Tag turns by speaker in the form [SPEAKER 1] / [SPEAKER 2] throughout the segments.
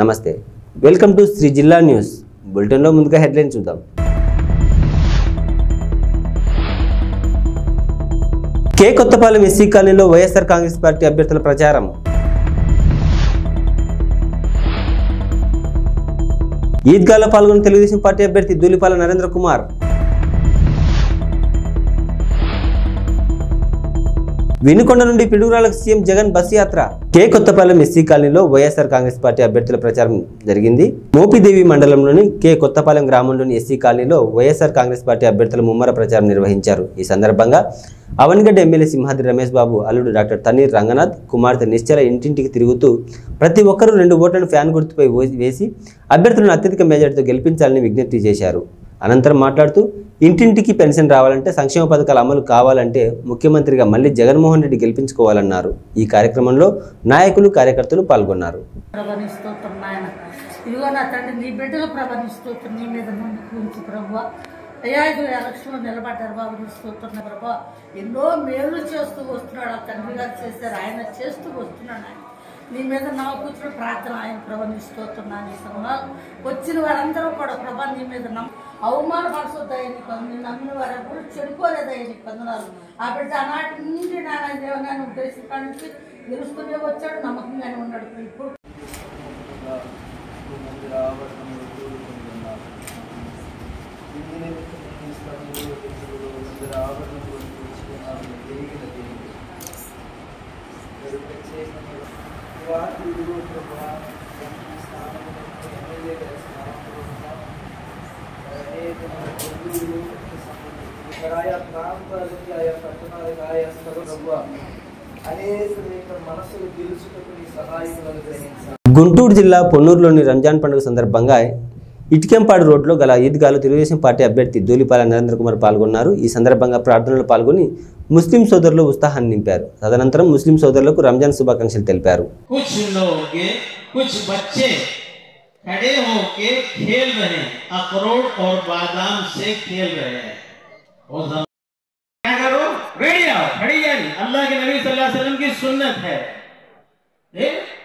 [SPEAKER 1] నమస్తే welcome to Shri జిల్లా news bulletin లో ముందుగా హెడ్లైన్ చూద్దాం. కే కొత్తపాలెం ఎస్సీ కాలనీలో వైఎస్ఆర్ కాంగ్రెస్ పార్టీ అభ్యర్థుల ప్రచారం. ఈద్గాలో పాల్గొన్న తెలుగుదేశం పార్టీ అభ్యర్థి ధూళిపాల నరేంద్ర కుమార్. వినుకొండ నుండి పిడుగురాలకు సీఎం జగన్ బస్ యాత్ర. కే కొత్తపాలెం ఎస్సీ కాలనీలో వైఎస్ఆర్ కాంగ్రెస్ పార్టీ అభ్యర్థుల ప్రచారం జరిగింది. మోపిదేవి మండలంలోని కే కొత్తపాలెం గ్రామంలోని ఎస్సీ కాలనీలో వైఎస్ఆర్ కాంగ్రెస్ పార్టీ అభ్యర్థుల ముమ్మర ప్రచారం నిర్వహించారు. ఈ సందర్భంగా అవన్గడ్డ ఎమ్మెల్యే సింహాద్రి రమేష్ బాబు అల్లుడు డాక్టర్ తన్నీర్ రంగనాథ్ కుమార్తె నిశ్చల ఇంటింటికి తిరుగుతూ ప్రతి ఒక్కరూ 2 ఓట్లను ఫ్యాన్ గుర్తుపై వేసి అభ్యర్థులను అత్యధిక మెజార్టీతో గెలిపించాలని విజ్ఞప్తి చేశారు. అనంతరం మాట్లాడుతూ ఇంటింటికి పెన్షన్ రావాలంటే, సంక్షేమ పథకాల అమలు కావాలంటే ముఖ్యమంత్రిగా మళ్ళీ జగన్మోహన్ రెడ్డి గెలిపించుకోవాలన్నారు. ఈ కార్యక్రమంలో నాయకులు కార్యకర్తలు పాల్గొన్నారు.
[SPEAKER 2] ఎలక్షన్లో నిలబడ్డారు బాబు, చూస్తున్న ప్రభా ఎన్నో మేలు చేస్తూ వస్తున్నాడు. ఆ తండ్రి గారు చేశారు, ఆయన చేస్తూ వస్తున్నాడు. ఆయన నీ మీద నా కూర్చున్న ప్రార్థన ఆయన ప్రభా నిస్తుతున్నాను. ఈ సమయంలో వచ్చిన వారందరూ కూడా ప్రభా నీ మీద అవమానపరచొద్దయ్య, నీ నమ్మిన వారెప్పుడు చెడిపోలేదయ్య, నీ వందనాలు. ఆ బిడ్డ ఆనాటి నుండి నాన్న దేవనాన్ని ఉద్దేశం కాడి నుంచి గెలుస్తూనే వచ్చాడు, నమ్మకంగానే ఉన్నాడు. ఇప్పుడు
[SPEAKER 1] గుంటూరు జిల్లా పొన్నూరులోని రంజాన్ పండుగ సందర్భంగా ఇటికెంపాడు రోడ్లో గల ఈద్గాలో తెలుగుదేశం పార్టీ అభ్యర్థి ధూళిపాల నరేంద్ర కుమార్ పాల్గొన్నారు. ఈ సందర్భంగా ప్రార్థనలో పాల్గొని ముస్లిం సోదరులు ఉత్సాహాన్ని నింపారు. తదనంతరం ముస్లిం సోదరులకు రంజాన్ శుభాకాంక్షలు తెలిపారు.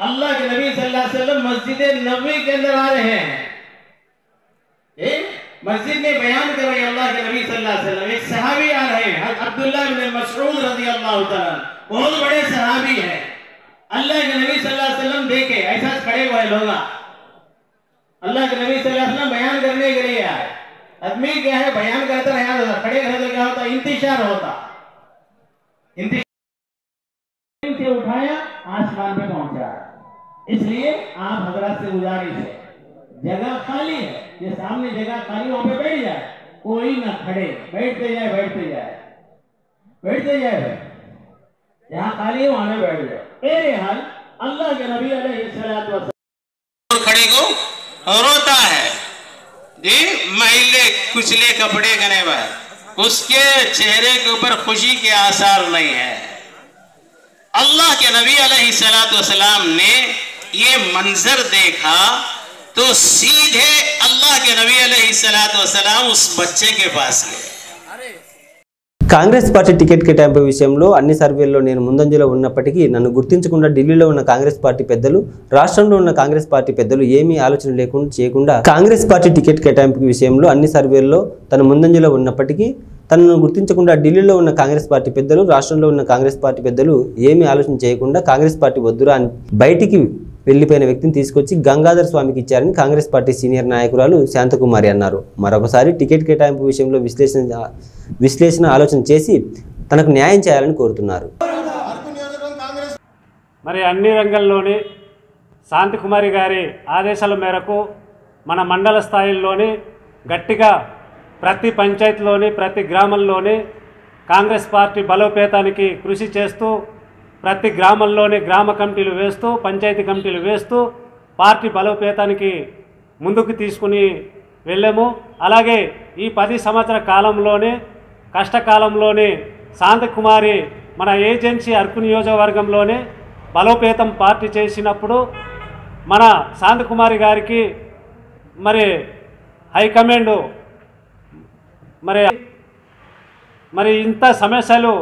[SPEAKER 3] अल्लाह के नबी सल्लल्लाहु अलैहि वसल्लम मस्जिद नबवी के अंदर आ रहे हैं। मस्जिद में बयान कर रहे हैं अल्लाह के नबी सल्लल्लाहु अलैहि वसल्लम। एक सहाबी आ रहे हैं, अब्दुल्लाह इब्न मसऊद रज़ियल्लाहु ताला, बहुत बड़े सहाबी हैं। अल्लाह के नबी सल्लल्लाहु अलैहि वसल्लम देखे ऐसा खड़े हुए लोग, अल्लाह के नबी सल्लल्लाहु अलैहि वसल्लम बयान करने के लिए आए। आदमी क्या है, बयान करता है, खड़े रहने तो क्या होता, इंतजार होता, से उठाया आसमान पे पहुंचा। इसलिए आप हजरत से गुजारिश है, जगह खाली है, ये सामने जगह खाली, वहां पे बैठ जाए, कोई ना खड़े, बैठते जाए बैठते जाए बैठते जाए, जहां खाली है वहां पे बैठ जाए। मेरे हाल अल्लाह के नबी अलैहिस्सलातु वस्सलाम खड़े को रोता है जी, मैले कुचले कपड़े गने हुए, उसके चेहरे के ऊपर खुशी के आसार नहीं है। अल्लाह के नबी अलैहिस्सलाम ने ये मंजर देखा तो सीधे अल्लाह के नबी अलैहिस्सलाम उस बच्चे के पास गए।
[SPEAKER 1] కాంగ్రెస్ పార్టీ టికెట్ కేటాయింపు విషయంలో అన్ని సర్వేల్లో నేను ముందంజలో ఉన్నప్పటికీ నన్ను గుర్తించకుండా ఢిల్లీలో ఉన్న కాంగ్రెస్ పార్టీ పెద్దలు, రాష్ట్రంలో ఉన్న కాంగ్రెస్ పార్టీ పెద్దలు ఏమీ ఆలోచన చేయకుండా కాంగ్రెస్ పార్టీ టికెట్ కేటాయింపు విషయంలో అన్ని సర్వేల్లో తను ముందంజలో ఉన్నప్పటికీ తనను గుర్తించకుండా ఢిల్లీలో ఉన్న కాంగ్రెస్ పార్టీ పెద్దలు, రాష్ట్రంలో ఉన్న కాంగ్రెస్ పార్టీ పెద్దలు ఏమీ ఆలోచన చేయకుండా కాంగ్రెస్ పార్టీ వద్దురా అని బయటికి వెళ్లిపోయిన వ్యక్తిని తీసుకొచ్చి గంగాధర్ స్వామికి ఇచ్చారని కాంగ్రెస్ పార్టీ సీనియర్ నాయకురాలు శాంతకుమారి అన్నారు. మరొకసారి టికెట్ కేటాయింపు విషయంలో విశ్లేషణ ఆలోచన చేసి తనకు న్యాయం చేయాలని కోరుతున్నారు.
[SPEAKER 4] మరి అన్ని రంగాల్లోని శాంతకుమారి గారి ఆదేశాల మేరకు మన మండల స్థాయిల్లోని గట్టిగా ప్రతి పంచాయతీలోని ప్రతి గ్రామంలోని కాంగ్రెస్ పార్టీ బలోపేతానికి కృషి చేస్తూ ప్రతి గ్రామంలోని గ్రామ కమిటీలు వేస్తూ పంచాయతీ కమిటీలు వేస్తూ పార్టీ బలోపేతానికి ముందుకు తీసుకుని వెళ్ళాము. అలాగే ఈ 10 సంవత్సరాల కాలంలోనే కష్టకాలంలోనే శాంతకుమారి మన ఏజెన్సీ అరకు నియోజకవర్గంలోనే బలోపేతం పార్టీ చేసినప్పుడు మన శాంతకుమారి గారికి మరి హైకమాండ్ మరి ఇంత సమస్యలు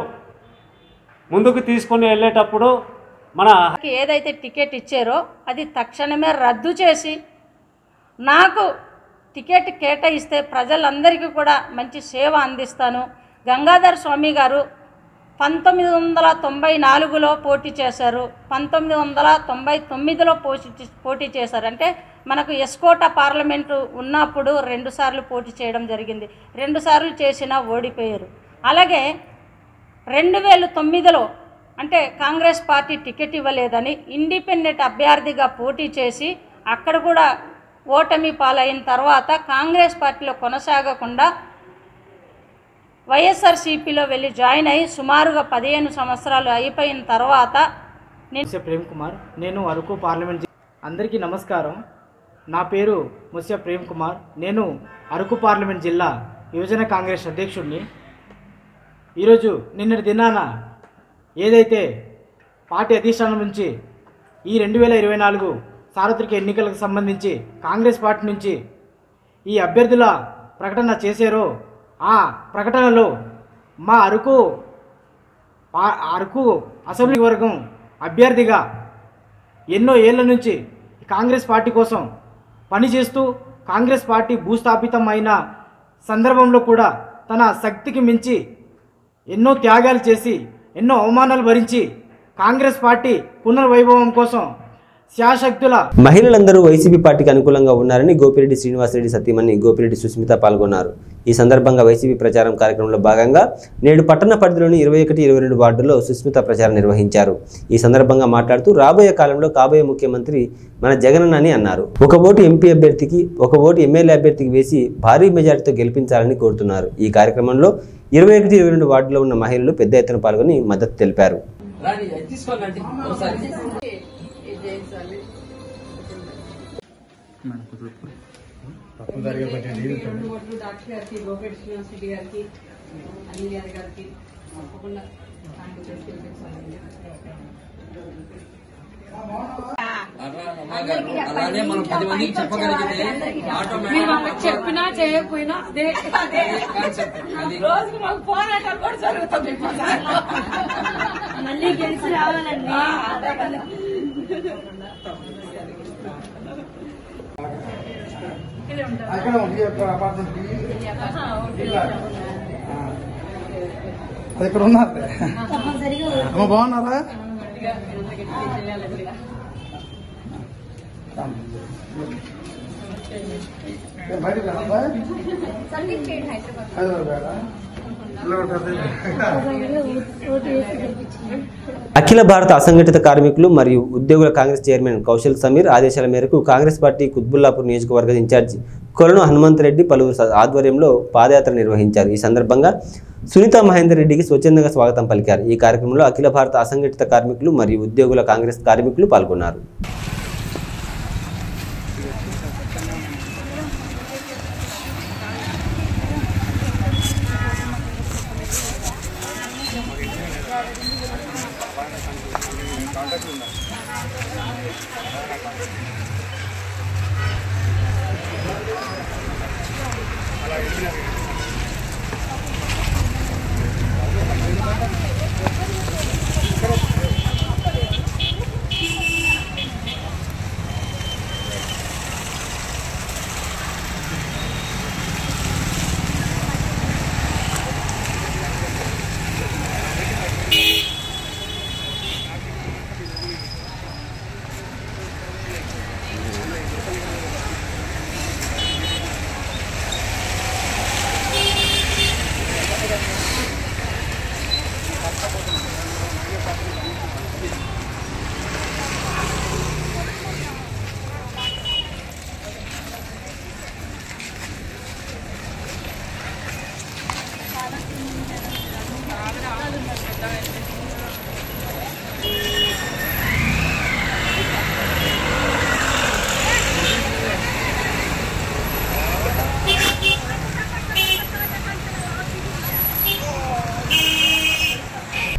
[SPEAKER 4] ముందుకు తీసుకొని వెళ్ళేటప్పుడు మన
[SPEAKER 2] ఏదైతే టికెట్ ఇచ్చారో అది తక్షణమే రద్దు చేసి నాకు టికెట్ కేటాయిస్తే ప్రజలందరికీ కూడా మంచి సేవ అందిస్తాను. గంగాధర్ స్వామి గారు 1994లో పోటీ చేశారు, 1999లో పోటీ చేశారు. అంటే మనకు ఎస్కోట పార్లమెంటు ఉన్నప్పుడు 2 సార్లు పోటీ చేయడం జరిగింది. 2 సార్లు చేసినా ఓడిపోయారు. అలాగే 2009లో అంటే కాంగ్రెస్ పార్టీ టికెట్ ఇవ్వలేదని ఇండిపెండెంట్ అభ్యర్థిగా పోటీ చేసి అక్కడ కూడా ఓటమి పాలైన తర్వాత కాంగ్రెస్ పార్టీలో కొనసాగకుండా వైఎస్ఆర్సీపీలో వెళ్ళి జాయిన్ అయ్యి సుమారుగా 15 సంవత్సరాలు అయిపోయిన తర్వాత
[SPEAKER 5] ముస్య ప్రేమ్ కుమార్, నేను అరకు పార్లమెంట్. అందరికీ నమస్కారం. నా పేరు ముస్య ప్రేమ్ కుమార్. నేను అరకు పార్లమెంట్ జిల్లా యువజన కాంగ్రెస్ అధ్యక్షుడిని. ఈరోజు నిన్నటి దినాన ఏదైతే పార్టీ అధిష్టానం నుంచి ఈ 2024 సార్వత్రిక ఎన్నికలకు సంబంధించి కాంగ్రెస్ పార్టీ నుంచి ఈ అభ్యర్థుల ప్రకటన చేశారో ఆ ప్రకటనలో మా అరకు అసెంబ్లీ వర్గం అభ్యర్థిగా ఎన్నో ఏళ్ల నుంచి కాంగ్రెస్ పార్టీ కోసం పనిచేస్తూ కాంగ్రెస్ పార్టీ భూస్థాపితం అయిన సందర్భంలో కూడా తన శక్తికి మించి ఎన్నో త్యాగాలు చేసి ఎన్నో అవమానాలు భరించి కాంగ్రెస్ పార్టీ పునర్వైభవం కోసం శాశక్తుల
[SPEAKER 1] మహిళలందరూ వైసీపీ పార్టీకి అనుకూలంగా ఉన్నారని గోపిరెడ్డి శ్రీనివాసరెడ్డి సతీమణి గోపిరెడ్డి సుస్మిత పాల్గొన్నారు. ఈ సందర్భంగా వైసీపీ ప్రచారం కార్యక్రమంలో భాగంగా నేడు పట్టణ పరిధిలోని 21, 22 వార్డుల్లో సుస్మిత ప్రచారం నిర్వహించారు. ఈ సందర్భంగా మాట్లాడుతూ రాబోయే కాలంలో కాబోయే ముఖ్యమంత్రి మన జగనన్న అని అన్నారు. 1 ఓటు ఎంపీ అభ్యర్థికి 1 ఓటు ఎమ్మెల్యే అభ్యర్థికి వేసి భారీ మెజార్టీతో గెలిపించాలని కోరుతున్నారు. ఈ కార్యక్రమంలో 21, 22 వార్డులో ఉన్న మహిళలు పెద్ద ఎత్తున పాల్గొని మద్దతు తెలిపారు.
[SPEAKER 6] అలానే మనం 10 మందికి చెప్పగలిగితే
[SPEAKER 7] చెప్పినా చేయకపోయినా రోజుకి మాకు పోరాటాలు కూడా జరుగుతుంది. మళ్ళీ గెలిచి రావాలండి.
[SPEAKER 8] ఇక్కడ ఉన్నారు బాగున్నారా?
[SPEAKER 1] అఖిల భారత అసంఘటిత కార్మికులు మరియు ఉద్యోగుల కాంగ్రెస్ చైర్మన్ కౌశల్ సమీర్ ఆదేశాల మేరకు కాంగ్రెస్ పార్టీ కుత్బుల్లాపూర్ నియోజకవర్గ ఇన్ఛార్జి కొలను హనుమంత్ రెడ్డి పలువురు ఆధ్వర్యంలో పాదయాత్ర నిర్వహించారు. ఈ సందర్భంగా సునీత మహేందర్ రెడ్డికి స్వచ్ఛందంగా స్వాగతం పలికారు. ఈ కార్యక్రమంలో అఖిల భారత అసంఘటిత కార్మికులు మరియు ఉద్యోగుల కాంగ్రెస్ కార్మికులు పాల్గొన్నారు.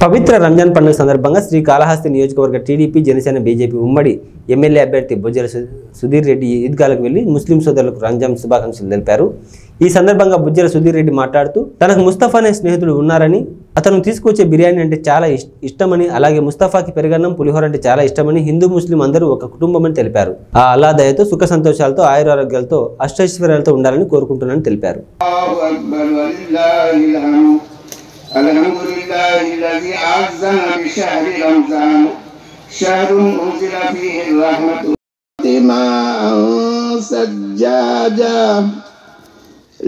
[SPEAKER 1] పవిత్ర రంజాన్ పండుగ సందర్భంగా శ్రీకాళహస్తి నియోజకవర్గ టీడీపీ జనసేన బీజేపీ ఉమ్మడి ఎమ్మెల్యే అభ్యర్థి బొజ్జల సుధీర్ రెడ్డి ఈద్గాలకు వెళ్లి ముస్లిం సోదరులకు రంజాన్ శుభాకాంక్షలు తెలిపారు. ఈ సందర్భంగా బుజ్జల సుధీర్ రెడ్డి మాట్లాడుతూ తనకు ముస్తఫా అనే స్నేహితుడు ఉన్నారని, అతను తీసుకొచ్చే బిర్యానీ అంటే చాలా ఇష్టమని, అలాగే ముస్తఫాకి పెరుగన్నం పులిహోర అంటే చాలా ఇష్టమని, హిందూ ముస్లిం అందరూ ఒక కుటుంబమని తెలిపారు. ఆ అల్లా దయతో సుఖ సంతోషాలతో ఆయురారోగ్యాలతో అష్టైశ్వర్యాలతో ఉండాలని కోరుకుంటున్నానని తెలిపారు.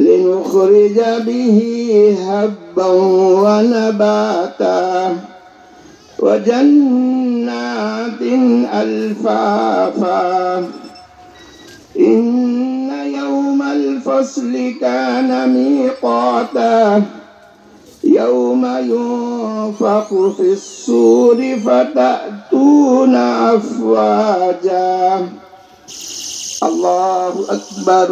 [SPEAKER 9] لنخرج به هبا ونباتا وجنات ألفافا إن يوم الفصل كان ميقاتا يوم ينفخ في الصور فتأتون أفواجا الله أكبر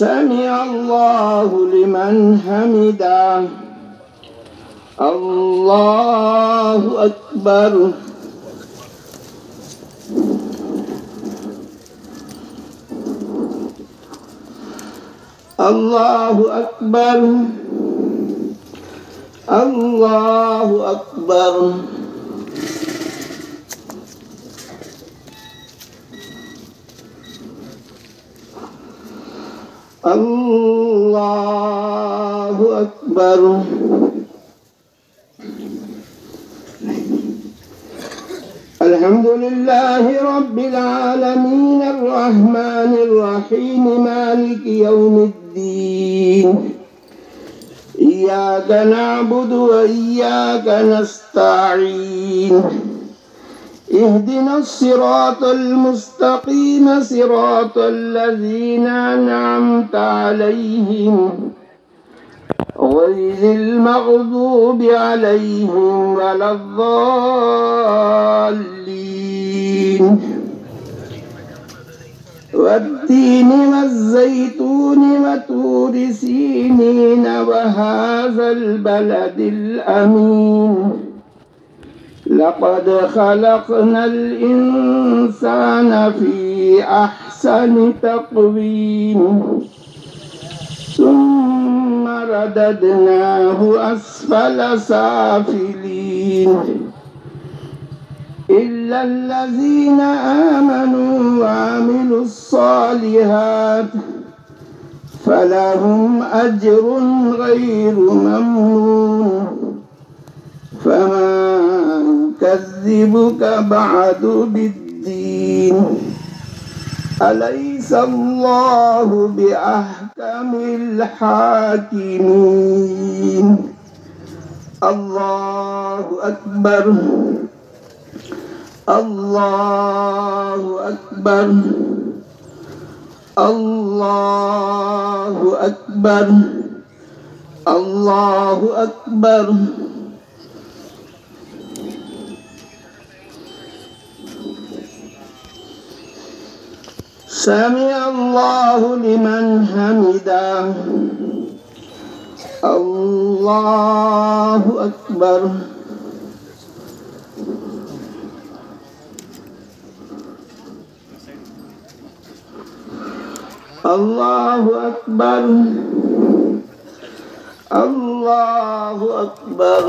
[SPEAKER 9] سمع الله لمن حمده الله أكبر الله أكبر الله أكبر الله أكبر الحمد لله رب العالمين الرحمن الرحيم مالك يوم الدين إياك نعبد وإياك نستعين اهدنا الصراط المستقيم صراط الذين أنعمت عليهم غير المغضوب عليهم ولا الضالين والتين والزيتون وطور سينين وهذا البلد الأمين لقد خلقنا الإنسان في أحسن تقويم ثم رددناه أسفل سافلين إلا الذين آمنوا وعملوا الصالحات فلهم أجر غير ممنون فما يكذبك بعد بالدين أليس الله بأحكم الحاكمين الله أكبر الله أكبر الله أكبر الله أكبر سمع الله لمن حمده الله أكبر الله أكبر الله أكبر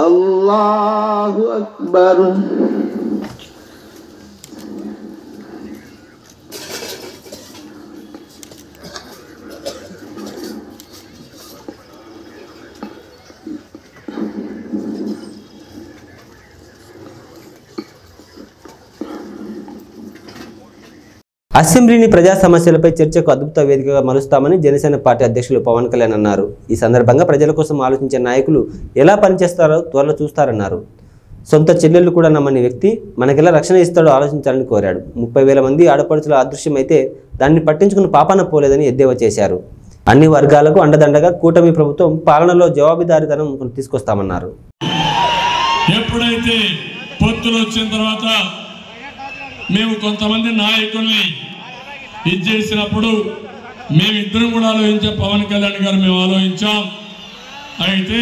[SPEAKER 9] الله أكبر
[SPEAKER 1] అసెంబ్లీని ప్రజా సమస్యలపై చర్చకు అద్భుత వేదికగా మలుస్తామని జనసేన పార్టీ అధ్యక్షులు పవన్ కళ్యాణ్ అన్నారు. ఈ సందర్భంగా ప్రజల కోసం ఆలోచించే నాయకులు ఎలా పనిచేస్తారో త్వరలో చూస్తారన్నారు. సొంత చెల్లెళ్ళు కూడా నమ్మని వ్యక్తి మనకెలా రక్షణ ఇస్తాడో ఆలోచించాలని కోరాడు. 30,000 మంది ఆడపడుచుల అదృశ్యమైతే దాన్ని పట్టించుకుని పాపాన పోలేదని ఎద్దేవా చేశారు. అన్ని వర్గాలకు అండదండగా కూటమి ప్రభుత్వం పాలనలో జవాబుదారీతనం తీసుకొస్తామన్నారు.
[SPEAKER 10] ఎప్పుడైతే పొత్తులు వచ్చిన తర్వాత మేము కొంతమంది నాయకుల్ని ఇచ్చేసినప్పుడు మేమిద్దరం కూడా ఆలోచించాం, పవన్ కళ్యాణ్ గారు మేము ఆలోచించాం. అయితే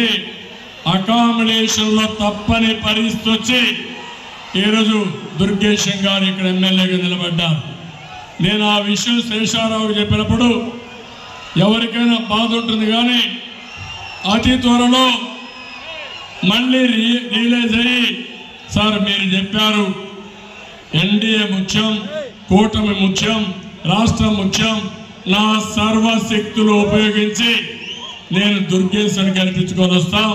[SPEAKER 10] అకామిడేషన్లో తప్పని పరిస్థితి వచ్చి ఈరోజు దుర్గేశం గారు ఇక్కడ ఎమ్మెల్యేగా నిలబడ్డారు. నేను ఆ విషయం శేషారావుకి చెప్పినప్పుడు ఎవరికైనా బాధ ఉంటుంది, కానీ అతి త్వరలో మళ్ళీ రియలైజ్ అయ్యి, సార్ మీరు చెప్పారు ఎన్డీఏ ముఖ్యం, కూటమి ముఖ్యం, రాష్ట్రం ముఖ్యం, నా సర్వశక్తులు ఉపయోగించి నేను దుర్గేశ్వరిని గెలిపించుకొని వస్తాం.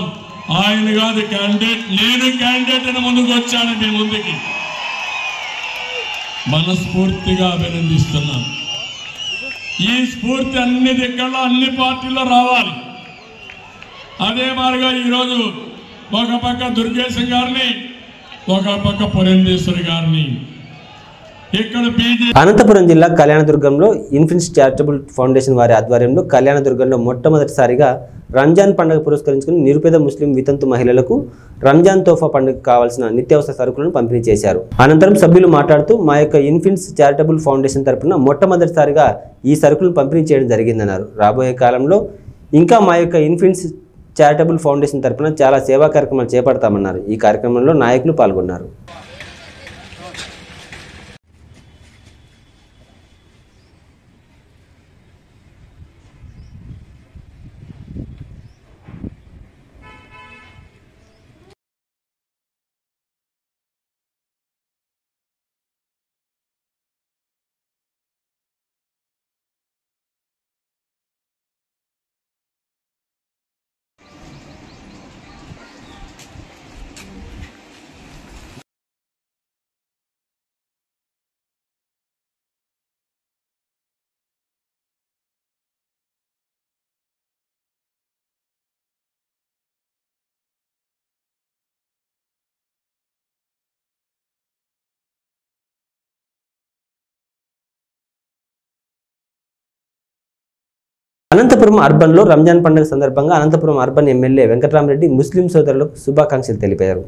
[SPEAKER 10] ఆయన కాదు క్యాండిడేట్, నేను క్యాండిడేట్ అని ముందుకు వచ్చాను. మీ ముందుకి మనస్ఫూర్తిగా అభినందిస్తున్నాను. ఈ స్ఫూర్తి అన్ని దిక్కల్లో అన్ని పార్టీల్లో రావాలి. అదే మాదిరిగా ఈరోజు ఒక పక్క దుర్గేశం గారిని, ఒక పక్క పురంధేశ్వరి గారిని ఇక్కడ
[SPEAKER 1] అనంతపురం జిల్లా కళ్యాణదుర్గంలో ఇన్ఫినిట్స్ చారిటబుల్ ఫౌండేషన్ వారి ఆధ్వర్యంలో కళ్యాణదుర్గంలో మొట్టమొదటిసారిగా రంజాన్ పండుగ పురస్కరించుకుని నిరుపేద ముస్లిం వితంతు మహిళలకు రంజాన్ తోఫా పండుగకు కావాల్సిన నిత్యావసర సరుకులను పంపిణీ చేశారు. అనంతరం సభ్యులు మాట్లాడుతూ మా యొక్క ఇన్ఫినిట్స్ చారిటబుల్ ఫౌండేషన్ తరఫున మొట్టమొదటిసారిగా ఈ సరుకులను పంపిణీ చేయడం జరిగిందన్నారు. రాబోయే కాలంలో ఇంకా మా యొక్క ఇన్ఫినిట్స్ చారిటబుల్ ఫౌండేషన్ తరఫున చాలా సేవా కార్యక్రమాలు చేపడతామన్నారు. ఈ కార్యక్రమంలో నాయకులు పాల్గొన్నారు. అనంతపురం అర్బన్లో రంజాన్ పండుగ సందర్భంగా అనంతపురం అర్బన్ ఎమ్మెల్యే వెంకటరామరెడ్డి ముస్లిం సోదరులకు శుభాకాంక్షలు తెలిపారు.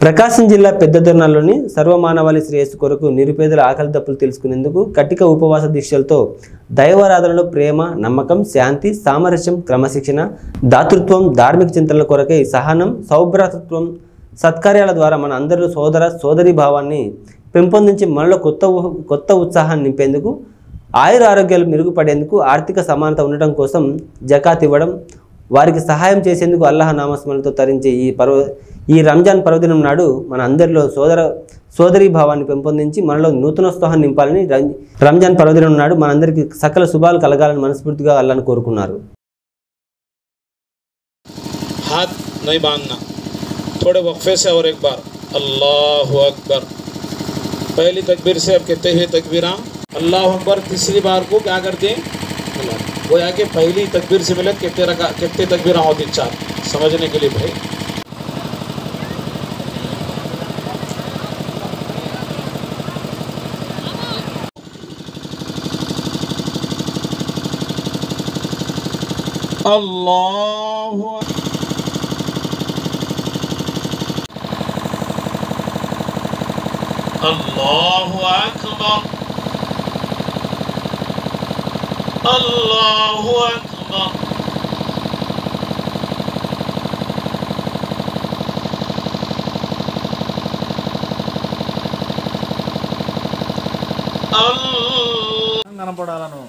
[SPEAKER 1] ప్రకాశం జిల్లా పెద్దదొర్నాల్లోని సర్వమానవాళి శ్రేయస్సు కొరకు నిరుపేదల ఆకలి దప్పులు తెలుసుకునేందుకు కటిక ఉపవాస దీక్షలతో దైవారాధనలో ప్రేమ, నమ్మకం, శాంతి, సామరస్యం, క్రమశిక్షణ, దాతృత్వం, ధార్మిక చింతనల కొరకై సహనం, సౌభ్రాతృత్వం, సత్కార్యాల ద్వారా మన అందరిలో సోదరీ భావాన్ని పెంపొందించి మనలో కొత్త ఉత్సాహాన్ని నింపేందుకు, ఆయుర ఆరోగ్యాలు మెరుగుపడేందుకు, ఆర్థిక సమానత ఉండటం కోసం జకాత్ ఇవ్వడం, వారికి సహాయం చేసేందుకు అల్లాహ్ నామస్మరణతో తరించే ఈ రంజాన్ పర్వదినం నాడు మన అందరిలో సోదరీ భావాన్ని పెంపొందించి మనలో నూతనోత్సాహాన్ని నింపాలని రంజాన్ పర్వదినం నాడు మనందరికీ సకల శుభాలు కలగాలని మనస్ఫూర్తిగా అల్లాహ్ని కోరుకున్నారు.
[SPEAKER 11] हाथ नहीं बांधना, थोड़े वक्फे से और एक बार अल्लाह अकबर. पहली तकबीर से अब कहते हैं तकबीरा अल्लाह अकबर. तीसरी बार को क्या करते हैं वो आके पहली तकबीर से मिले कितने तकबीरा होती 4 समझने के लिए भाई. अल्लाह अल्लाहु अकबर अल्लाहु अकबर.
[SPEAKER 5] కనపడాలను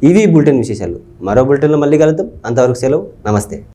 [SPEAKER 1] ఇవి బులెటిన్ విశేషాలు. మరో బులెటిన్లో మళ్ళీ కలుద్దాం. అంతవరకు సెలవు. నమస్తే.